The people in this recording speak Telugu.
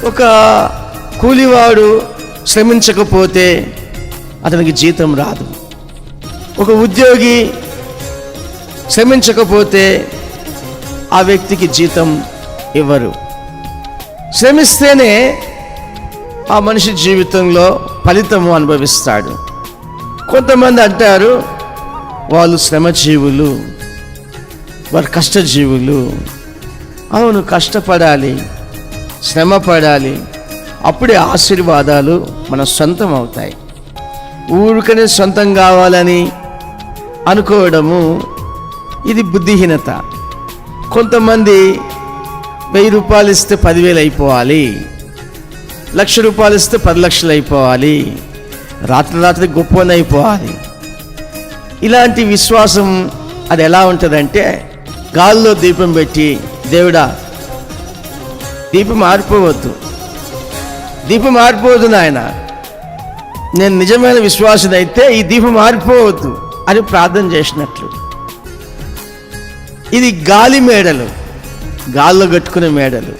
ఒక కూలివాడు శ్రమించకపోతే అతనికి జీతం రాదు. ఒక ఉద్యోగి శ్రమించకపోతే ఆ వ్యక్తికి జీతం ఇవ్వరు. శ్రమిస్తేనే ఆ మనిషి జీవితంలో ఫలితము అనుభవిస్తాడు. కొంతమంది అంటారు వాళ్ళు శ్రమజీవులు, వారు కష్టజీవులు. అవును, కష్టపడాలి, శ్రమ పడాలి, అప్పుడే ఆశీర్వాదాలు మన సొంతం అవుతాయి. ఊరికనే సొంతం కావాలని అనుకోవడము ఇది బుద్ధిహీనత. కొంతమంది 1000 రూపాయలు ఇస్తే 10,000 అయిపోవాలి, 1,00,000 రూపాయలు ఇస్తే 10 లక్షలు అయిపోవాలి, రాత్రి గొప్పని అయిపోవాలి. ఇలాంటి విశ్వాసం అది ఎలా ఉంటుందంటే, గాల్లో దీపం పెట్టి, దేవుడా దీపం మారిపోవద్దు, దీపం మారిపోవద్దు నాయన, నేను నిజమైన విశ్వాసం అయితే ఈ దీపం మారిపోవద్దు అని ప్రార్థన చేసినట్లు. ఇది గాలి మేడలు, గాల్లో కట్టుకునే మేడలు.